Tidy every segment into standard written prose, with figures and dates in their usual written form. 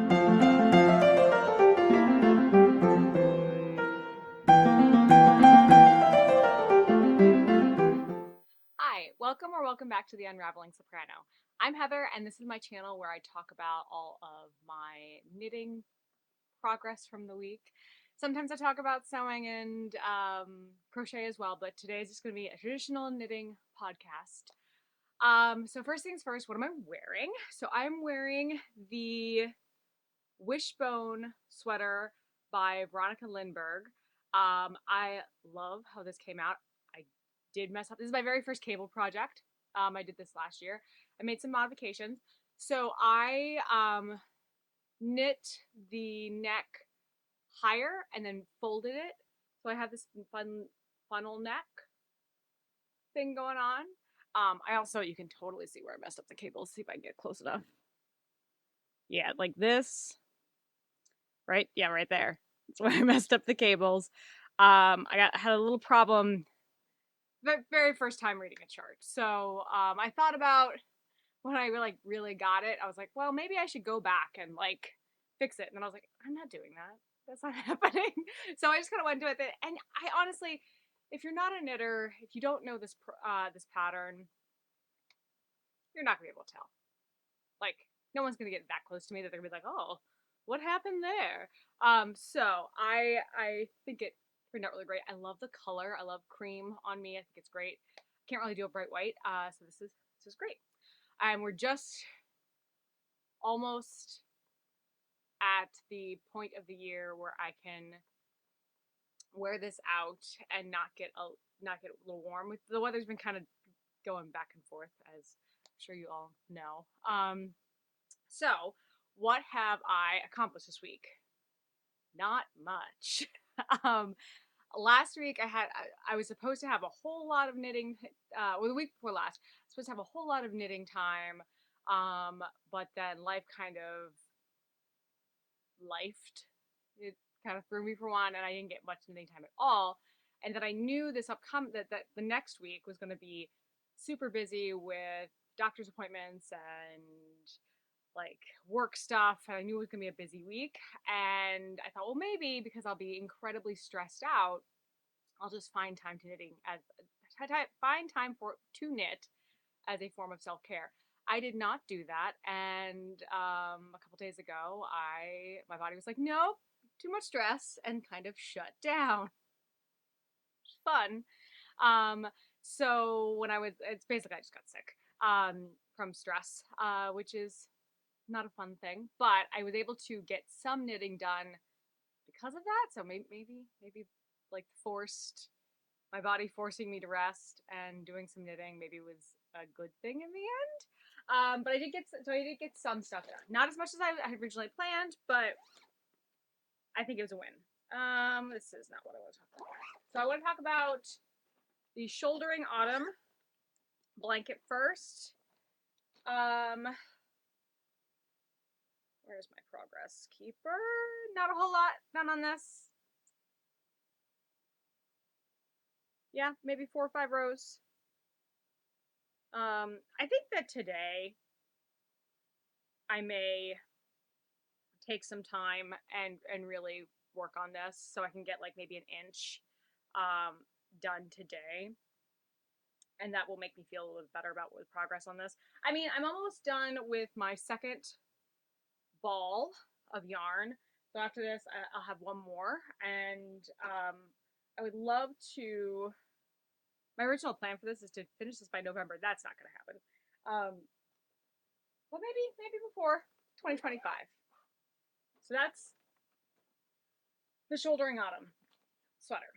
Hi, welcome or welcome back to the Unraveling Soprano. I'm Heather, and this is my channel where I talk about all of my knitting progress from the week. Sometimes I talk about sewing and crochet as well, but today is just going to be a traditional knitting podcast. So first things first, what am I wearing? So I'm wearing the Wishbone sweater by Veronica Lindberg. I love how this came out. I did mess up. This is my very first cable project. I did this last year. I made some modifications. So I knit the neck higher and then folded it. So I have this fun funnel neck thing going on. I also, you can totally see where I messed up the cables. See if I can get close enough. Yeah, like this. Right? Yeah, right there. That's where I messed up the cables. Had a little problem the very first time reading a chart. So I thought about when I really got it. I was like, well, maybe I should go back and like fix it. And then I was like, I'm not doing that. That's not happening. So I just kind of went to it. And I honestly, if you're not a knitter, if you don't know this pattern, you're not gonna be able to tell. Like, no one's gonna get that close to me that they're gonna be like, oh, what happened there? So I think it turned out really great. I love the color. I love cream on me. I think it's great. Can't really do a bright white. So this is great. And we're just almost at the point of the year where I can wear this out and not get a little warm. With the weather's been kind of going back and forth, as I'm sure you all know. So what have I accomplished this week? Not much. um, Last week I was supposed to have a whole lot of knitting. Well, the week before last, I was supposed to have a whole lot of knitting time. But then life kind of lifed. It kind of threw me for one, and I didn't get much knitting time at all. And that I knew that the next week was going to be super busy with doctor's appointments and like work stuff, and I knew it was gonna be a busy week. And I thought, well, maybe because I'll be incredibly stressed out, I'll just find time to knitting as find time for to knit as a form of self care. I did not do that, and a couple days ago, my body was like, nope, too much stress, and kind of shut down. Fun. Um, so it's basically I just got sick from stress, which is not a fun thing, but I was able to get some knitting done because of that. So maybe like forced my body forcing me to rest and doing some knitting maybe was a good thing in the end. But I did get some stuff done. Not as much as I had originally planned, but I think it was a win. This is not what I want to talk about. So I want to talk about the Shouldering Autumn blanket first. Where's my progress keeper? Not a whole lot done on this. Yeah, maybe 4 or 5 rows. I think that today I may take some time and really work on this so I can get like maybe an inch done today, and that will make me feel a little better about with progress on this. I mean, I'm almost done with my second ball of yarn. So after this, I'll have one more, and I would love to. My original plan for this is to finish this by November. That's not going to happen. But maybe before 2025. So that's the Shouldering Autumn sweater.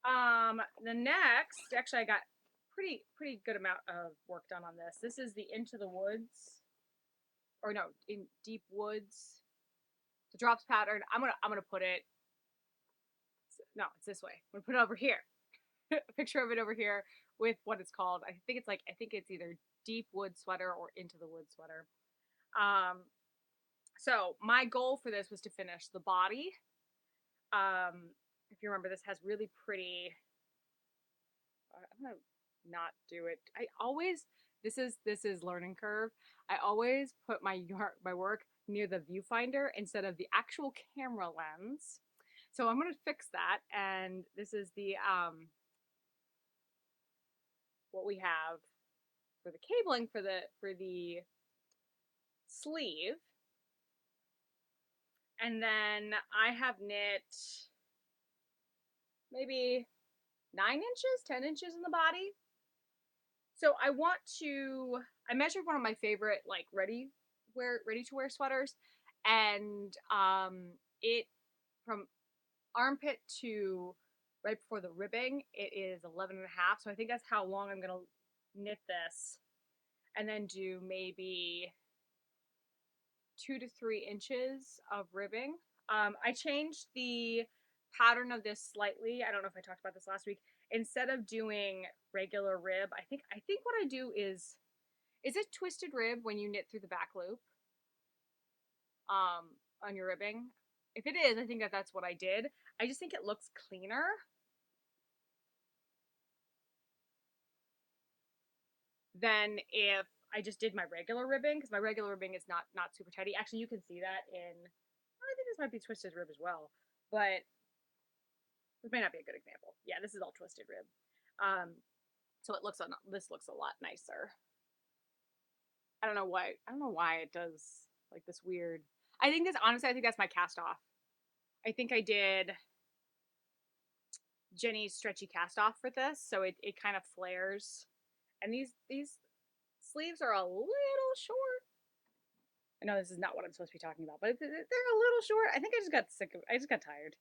The next, actually, I got pretty good amount of work done on this. This is the Into the Woods, or no, in Deep Woods. The drops pattern. I'm gonna put it. No, it's this way. I'm gonna put it over here. A picture of it over here with what it's called. I think it's either Deep Wood Sweater or Into the Wood Sweater. So my goal for this was to finish the body. If you remember, this has really pretty. I'm gonna not do it. I always this is learning curve. I always put my work near the viewfinder instead of the actual camera lens. So I'm going to fix that. And this is the what we have for the cabling for the sleeve. And then I have knit maybe 9 inches, 10 inches in the body. So I measured one of my favorite like ready to wear sweaters, and it from armpit to right before the ribbing, it is 11 and a half. So I think that's how long I'm going to knit this, and then do maybe 2 to 3 inches of ribbing. I changed the pattern of this slightly. I don't know if I talked about this last week. Instead of doing regular rib, I think what I do is it twisted rib when you knit through the back loop on your ribbing? If it is, I think that's what I did. I just think it looks cleaner than if I just did my regular ribbing, because my regular ribbing is not super tidy. Actually, you can see that in, I think this might be twisted rib as well, but this may not be a good example. Yeah, this is all twisted rib. So this looks a lot nicer. I don't know why. I don't know why it does like this weird. I think that's my cast off. I think I did Jenny's stretchy cast off for this, so it kind of flares. And these sleeves are a little short. I know this is not what I'm supposed to be talking about, but they're a little short. I think I just got sick of. I just got tired.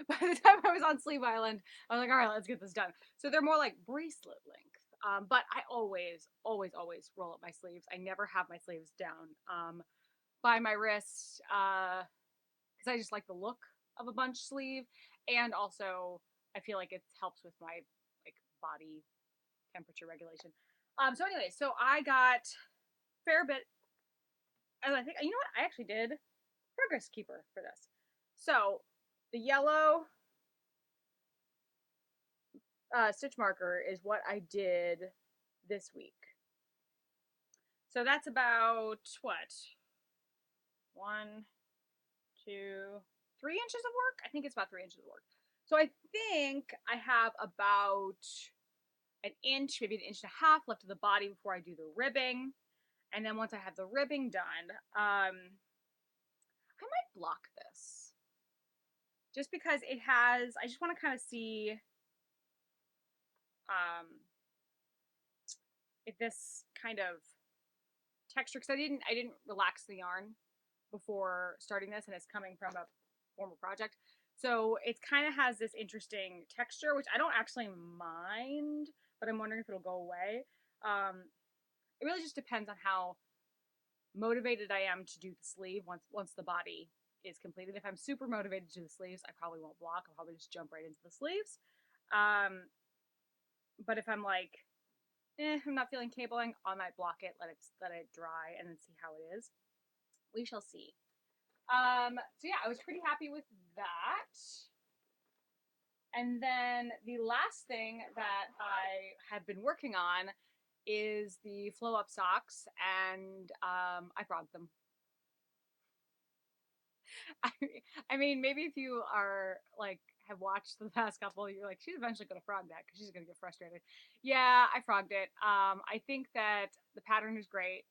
By the time I was on Sleeve Island, I was like, all right, let's get this done. So they're more like bracelet length. But I always, always, always roll up my sleeves. I never have my sleeves down by my wrist because I just like the look of a bunch sleeve, and also I feel like it helps with my like body temperature regulation. So anyway, so I got fair bit. And I think you know what I actually did progress keeper for this. So the yellow stitch marker is what I did this week. So that's about what 1, 2, 3 inches of work. I think it's about 3 inches of work. So I think I have about an inch, maybe an inch and a half left of the body before I do the ribbing. And then once I have the ribbing done, I might block this just because it has. I just want to kind of see um, if this kind of texture, because I didn't relax the yarn before starting this, and it's coming from a former project, so it kind of has this interesting texture, which I don't actually mind, but I'm wondering if it'll go away. It really just depends on how motivated I am to do the sleeve once the body is completed. If I'm super motivated to do the sleeves, I probably won't block. I'll probably just jump right into the sleeves. But if I'm like, I'm not feeling cabling, I might block it, let it dry, and then see how it is. We shall see. So yeah, I was pretty happy with that. And then the last thing that I have been working on is the flow up socks, and I frogged them. I, I mean, maybe if you are like have watched the past couple, you're like, she's eventually going to frog that because she's going to get frustrated. Yeah, I frogged it. I think that the pattern is great.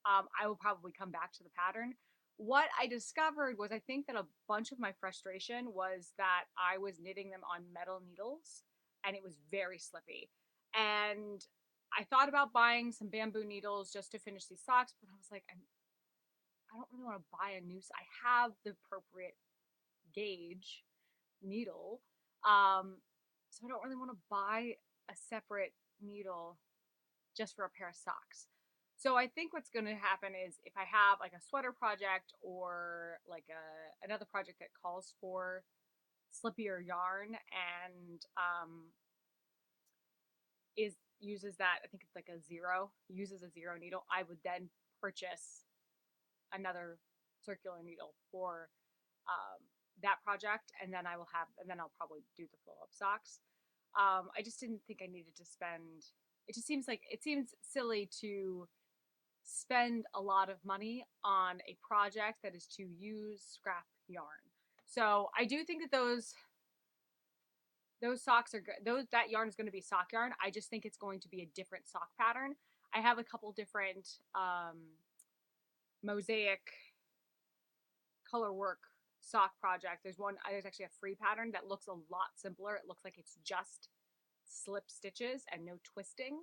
I will probably come back to the pattern. What I discovered was I think that a bunch of my frustration was that I was knitting them on metal needles and it was very slippy. And I thought about buying some bamboo needles just to finish these socks, but I was like, I don't really want to buy a new. I have the appropriate gauge needle, so I don't really want to buy a separate needle just for a pair of socks. So I think what's going to happen is if I have like a sweater project or like another project that calls for slippier yarn and is uses that, I think it's like uses a zero needle, I would then purchase another circular needle for that project, and then I'll probably do the flow up socks. I just didn't think I needed to spend. It just seems silly to spend a lot of money on a project that is to use scrap yarn. So I do think that those socks are good. Those that yarn is going to be sock yarn. I just think it's going to be a different sock pattern. I have a couple different mosaic color work sock projects. There's actually a free pattern that looks a lot simpler. It looks like it's just slip stitches and no twisting.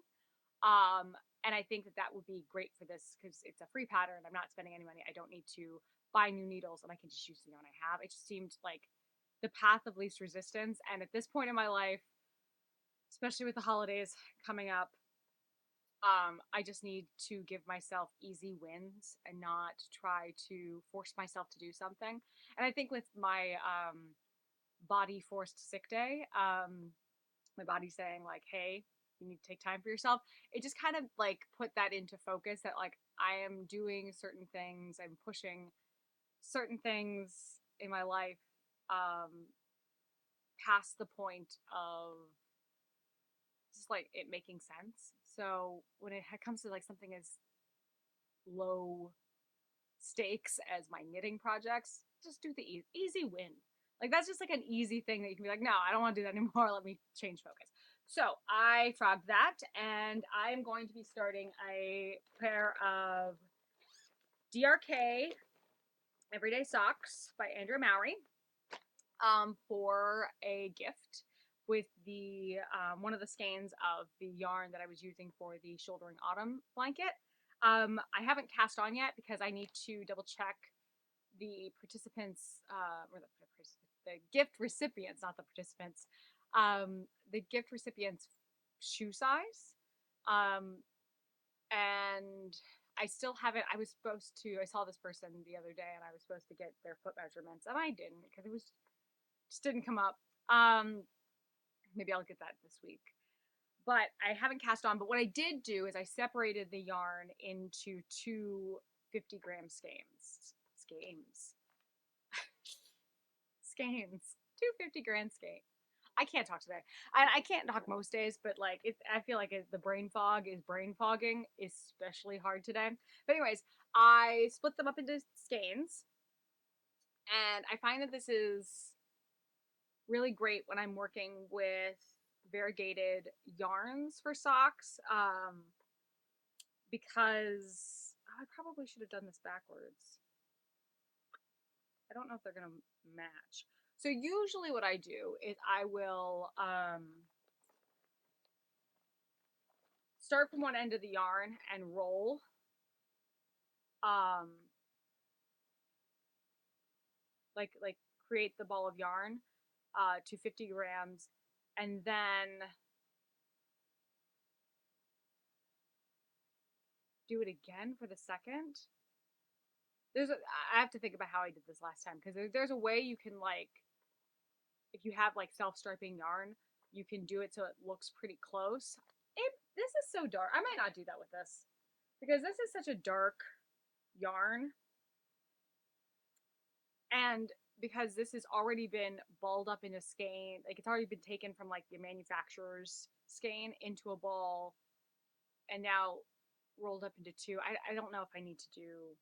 And I think that that would be great for this because it's a free pattern. I'm not spending any money. I don't need to buy new needles, and I can just use the yarn I have. It just seemed like the path of least resistance. And at this point in my life, especially with the holidays coming up, I just need to give myself easy wins and not try to force myself to do something. And I think with my body forced sick day, my body saying like, "Hey, you need to take time for yourself." It just kind of like put that into focus that like I am doing certain things, I'm pushing certain things in my life um, past the point of just like it making sense. So when it comes to like something as low stakes as my knitting projects, just do the easy win. Like that's just like an easy thing that you can be like, no, I don't want to do that anymore. Let me change focus. So I frogged that, and I am going to be starting a pair of DRK Everyday Socks by Andrea Mowry for a gift with the one of the skeins of the yarn that I was using for the Shouldering Autumn blanket. I haven't cast on yet because I need to double check the participants, or the gift recipients, not the participants, the gift recipients' shoe size. Um, and I still haven't. I was supposed to. I saw this person the other day, and I was supposed to get their foot measurements, and I didn't because it was just didn't come up. Maybe I'll get that this week. But I haven't cast on. But what I did do is I separated the yarn into two 50-gram skeins. Skeins. Two 50-gram skeins. I can't talk today. I can't talk most days, but like I feel like the brain fog is brain fogging, especially hard today. But anyways, I split them up into skeins, and I find that this is really great when I'm working with variegated yarns for socks, because I probably should have done this backwards. I don't know if they're gonna match. So usually what I do is I will start from one end of the yarn and roll um, like create the ball of yarn to 50 grams, and then do it again for the second. I have to think about how I did this last time because there's a way you can like if you have like self-striping yarn, you can do it so it looks pretty close. This is so dark. I might not do that with this because this is such a dark yarn, and because this has already been balled up in a skein, like it's already been taken from like the manufacturer's skein into a ball and now rolled up into two. I don't know if I need to do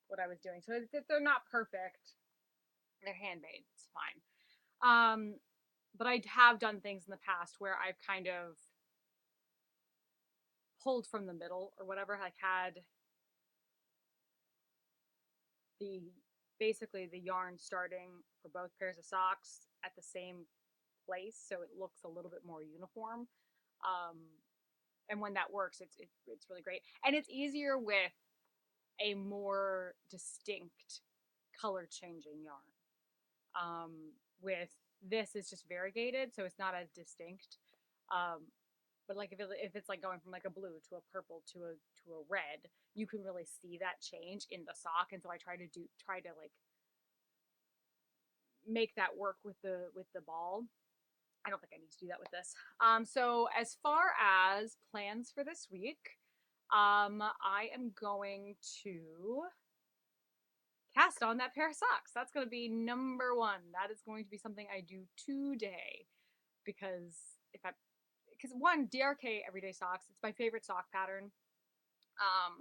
what I was doing. So they're not perfect. They're handmade. It's fine. But I have done things in the past where I've kind of pulled from the middle or whatever, like had the basically the yarn starting for both pairs of socks at the same place so it looks a little bit more uniform. Um, and when that works, it's really great. And it's easier with a more distinct color changing yarn. With this, it's just variegated, so it's not as distinct. Um, but like if it's like going from like a blue to a purple to a red, you can really see that change in the sock. And so I try to like make that work with the ball. I don't think I need to do that with this. So as far as plans for this week, I am going to cast on that pair of socks. That's going to be number one. That is going to be something I do today because because one DRK Everyday Socks. It's my favorite sock pattern. Um,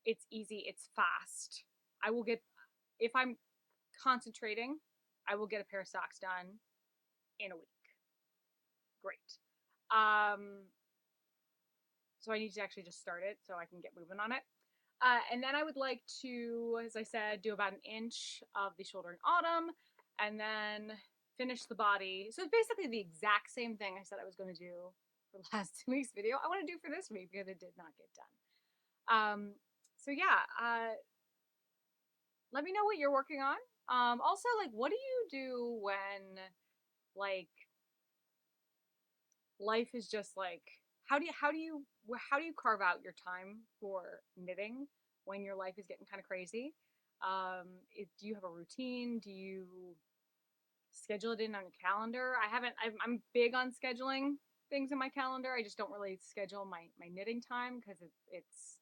It's easy, it's fast. I will get, if I'm concentrating, I will get a pair of socks done in a week. Great. Um, so I need to actually just start it so I can get moving on it. And then I would like to, as I said, do about an inch of the shoulder and autumn, and then finish the body. So it's basically the exact same thing I said I was going to do for last 2 weeks video. I want to do for this week because it did not get done. So yeah, let me know what you're working on. Also, like, what do you do when, like, life is just like, how do you carve out your time for knitting when your life is getting kind of crazy? Do you have a routine? Do you schedule it in on your calendar? I'm big on scheduling things in my calendar. I just don't really schedule my knitting time because it's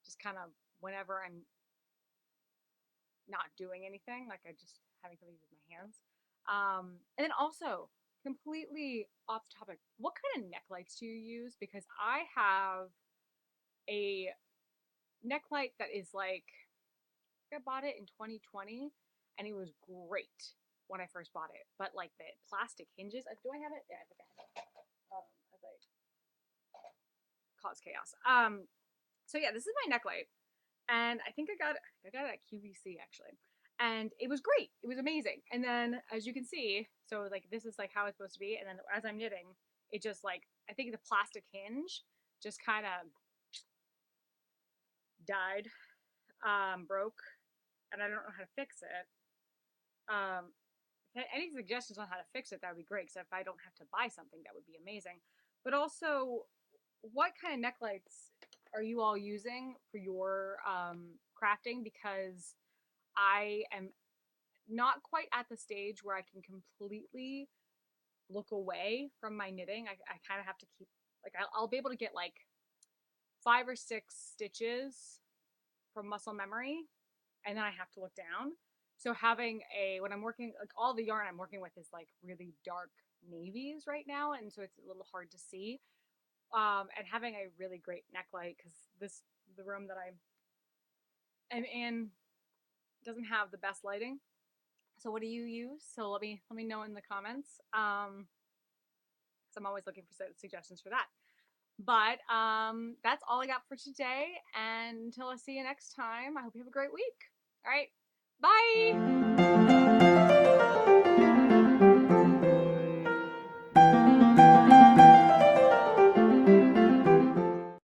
just kind of whenever I'm not doing anything, like I just having something to do with my hands. And then also, completely off topic, what kind of neck lights do you use? Because I have a neck light that is like, I bought it in 2020 and it was great when I first bought it. But like the plastic hinges, do I have it? Yeah, I think I have it. As I cause chaos. So yeah, this is my neck light, and I think I got it at QVC actually, and it was great. It was amazing. And then as you can see, so like this is like how it's supposed to be, and then as I'm knitting, it just like I think the plastic hinge just kind of died, broke, and I don't know how to fix it. Um, any suggestions on how to fix it, that would be great. Because if I don't have to buy something, that would be amazing. But also, what kind of neck lights are you all using for your crafting? Because I am not quite at the stage where I can completely look away from my knitting. I kind of have to keep, like, I'll be able to get like 5 or 6 stitches from muscle memory, and then I have to look down. So having when I'm working, like all the yarn I'm working with is like really dark navies right now, and so it's a little hard to see. And having a really great neck light, because the room that I'm in doesn't have the best lighting. So what do you use? So let me know in the comments. Because I'm always looking for suggestions for that. But that's all I got for today. And until I see you next time, I hope you have a great week. All right, bye.